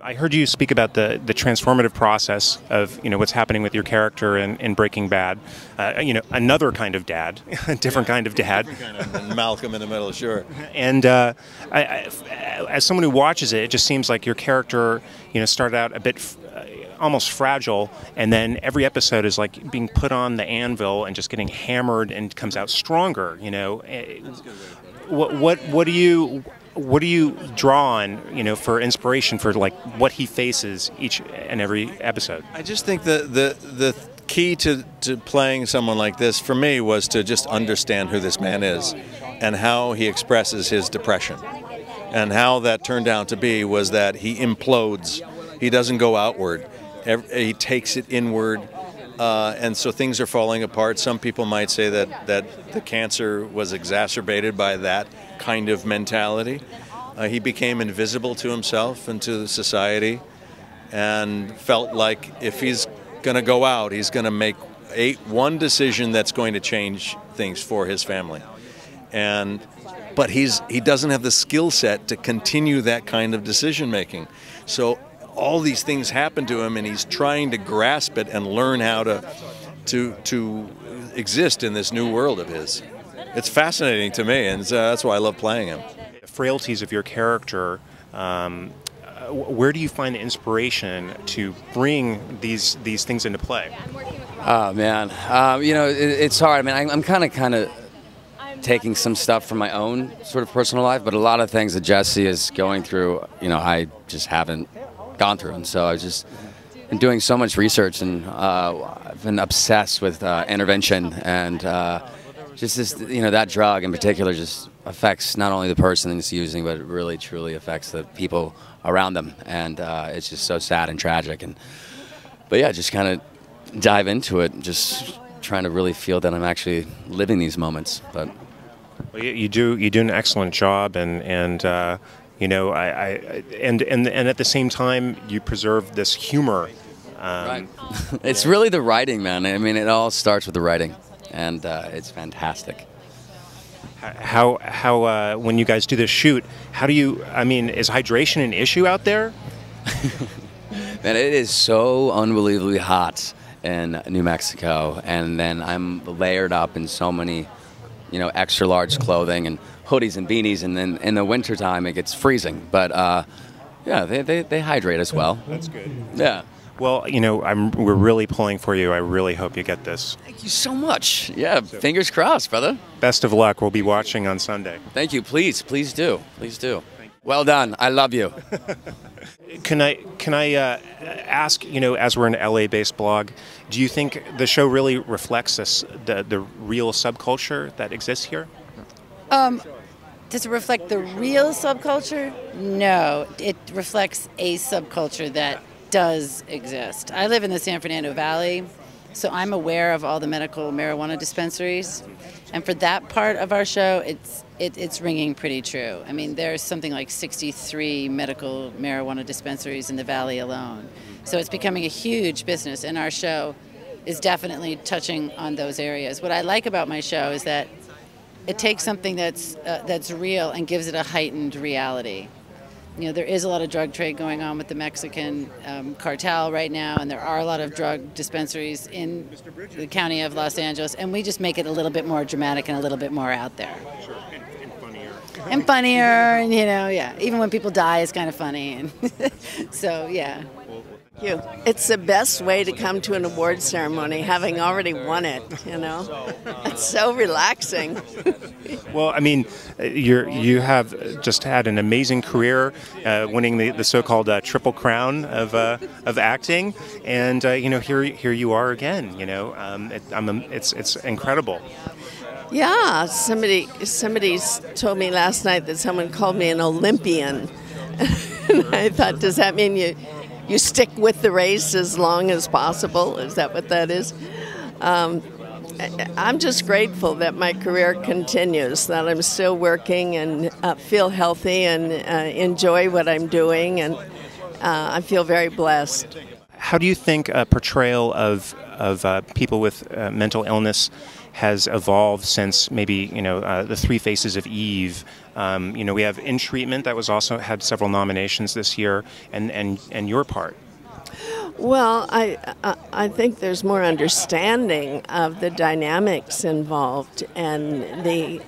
I heard you speak about the transformative process of what's happening with your character in Breaking Bad. Another kind of dad, a different kind of dad. Different kind of Malcolm in the middle, sure. And as someone who watches it, it just seems like your character, started out a bit almost fragile, and then every episode is like being put on the anvil and just getting hammered and comes out stronger. What do you draw on, for inspiration for like what he faces each and every episode? I just think the key to playing someone like this for me was to just understand who this man is and how he expresses his depression. And how that turned out to be was that he implodes. He doesn't go outward. He takes it inward. And so things are falling apart. Some people might say that the cancer was exacerbated by that kind of mentality. He became invisible to himself and to society and felt like if he's going to go out, he's going to make one decision that's going to change things for his family. But he doesn't have the skill set to continue that kind of decision making. So all these things happen to him, and he's trying to grasp it and learn how to exist in this new world of his. It's fascinating to me, and that's why I love playing him. The frailties of your character, where do you find the inspiration to bring these things into play? Oh man, it's hard. I mean, I'm kind of taking some stuff from my own sort of personal life, but a lot of things that Jesse is going through, I just haven't gone through, and so I've just been doing so much research, and I've been obsessed with intervention, and just this, that drug in particular just affects not only the person that's using, but it really truly affects the people around them, and it's just so sad and tragic. But yeah, just kind of dive into it, just trying to really feel that I'm actually living these moments. But well, you do an excellent job, and at the same time you preserve this humor. Right. It's really the writing, man. I mean, it all starts with the writing, and it's fantastic. How when you guys do this shoot, is hydration an issue out there? Man, it is so unbelievably hot in New Mexico, and then I'm layered up in so many, extra large clothing and hoodies and beanies, and then in the wintertime it gets freezing. But yeah, they hydrate as well. That's good. Yeah. Well, we're really pulling for you. I really hope you get this. Thank you so much. Yeah, fingers crossed, brother. Best of luck. We'll be watching on Sunday. Thank you. Please do. Please do. Well done. I love you. Can I ask, as we're an LA-based blog, do you think the show really reflects the real subculture that exists here? Does it reflect the real subculture? No, it reflects a subculture that does exist. I live in the San Fernando Valley, so I'm aware of all the medical marijuana dispensaries, and for that part of our show, it's ringing pretty true. I mean, there's something like 63 medical marijuana dispensaries in the valley alone, so it's becoming a huge business, and our show is definitely touching on those areas. What I like about my show is that it takes something that's real and gives it a heightened reality. There is a lot of drug trade going on with the Mexican cartel right now, and there are a lot of drug dispensaries in the county of Los Angeles, and we just make it a little bit more dramatic and a little bit more out there. Sure, and funnier. And funnier, and yeah, even when people die, it's kind of funny, and so yeah. Thank you. It's the best way to come to an award ceremony, having already won it, It's so relaxing. Well, you have just had an amazing career, winning the so-called Triple Crown of acting, and here you are again. It's incredible. Yeah, somebody told me last night that someone called me an Olympian. And I thought, does that mean you stick with the race as long as possible? Is that what that is? I'm just grateful that my career continues, that I'm still working and feel healthy and enjoy what I'm doing, and I feel very blessed. How do you think a portrayal of people with mental illness has evolved since maybe the Three Faces of Eve. We have In Treatment that was also had several nominations this year, and your part. Well, I think there's more understanding of the dynamics involved and the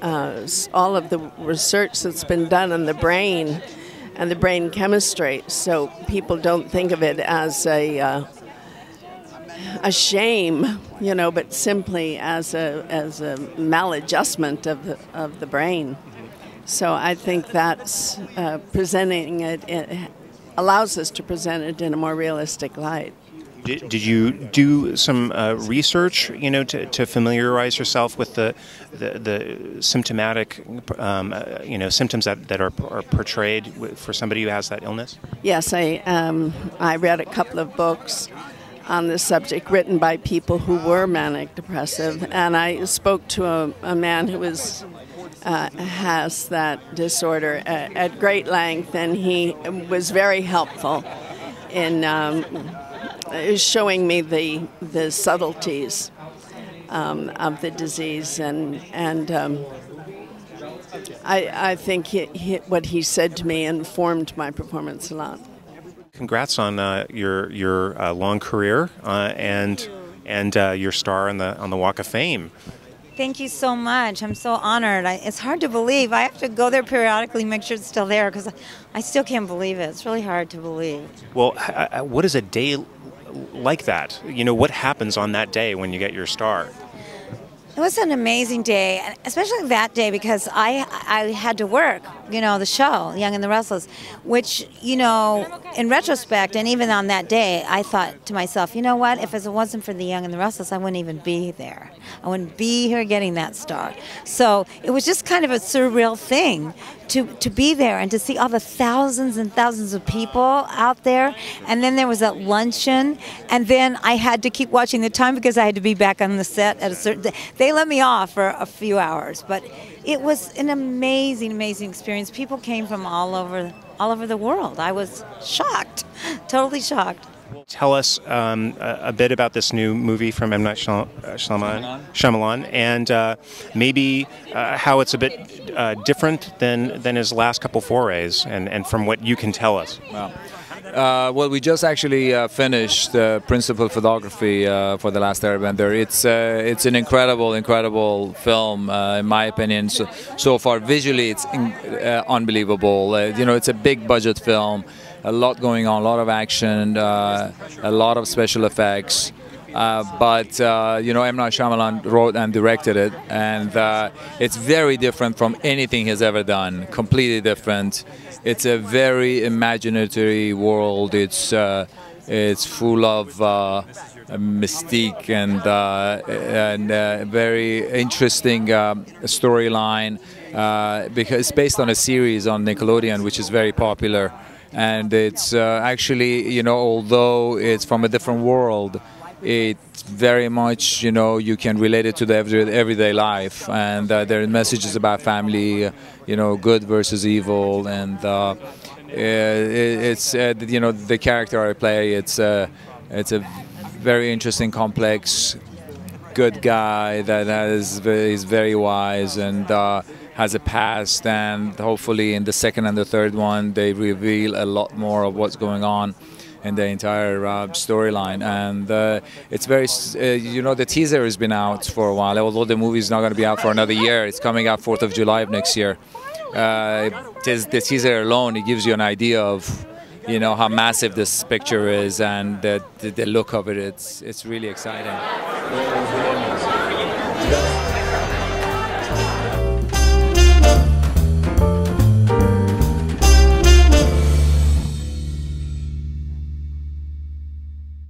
all of the research that's been done on the brain and the brain chemistry. So people don't think of it as a shame, but simply as a maladjustment of the brain. So I think that's presenting it allows us to present it in a more realistic light. Did you do some research, to familiarize yourself with the symptomatic, symptoms that are portrayed for somebody who has that illness? Yes, I read a couple of books on this subject written by people who were manic depressive, and I spoke to a man who has that disorder at great length, and he was very helpful in showing me the subtleties of the disease, and I think what he said to me informed my performance a lot. Congrats on your long career and your star on the Walk of Fame. Thank you so much. I'm so honored. It's hard to believe. I have to go there periodically, make sure it's still there, because I still can't believe it. It's really hard to believe. Well, what is a day like that? What happens on that day when you get your star? It was an amazing day, especially that day because I had to work, the show, Young and the Restless, which, in retrospect, and even on that day, I thought to myself, you know what, if it wasn't for the Young and the Restless, I wouldn't even be there. I wouldn't be here getting that star. So it was just kind of a surreal thing to be there and to see all the thousands and thousands of people out there. And then there was that luncheon, and then I had to keep watching the time because I had to be back on the set at a certain day. They let me off for a few hours, but it was an amazing, amazing experience. People came from all over the world. I was shocked, totally shocked. Tell us a bit about this new movie from M. Night Shyamalan, and maybe how it's a bit different than his last couple forays, and from what you can tell us. Wow. Well, we just actually finished principal photography for The Last Airbender. It's an incredible film, in my opinion. So far, visually, it's unbelievable. It's a big budget film. A lot going on, a lot of action, a lot of special effects. But M. Night Shyamalan wrote and directed it, and it's very different from anything he's ever done. Completely different. It's a very imaginatory world. It's full of mystique and very interesting storyline because it's based on a series on Nickelodeon, which is very popular. And it's actually, although it's from a different world, it's very much, you can relate it to the everyday life. And there are messages about family, good versus evil. And it's, the character I play, it's a very interesting, complex, good guy that is very wise and has a past, and hopefully in the second and the third one they reveal a lot more of what's going on in the entire storyline. And it's very, the teaser has been out for a while, although the movie is not going to be out for another year. It's coming out 4th of July of next year. The teaser alone, it gives you an idea of how massive this picture is, and the look of it. It's really exciting.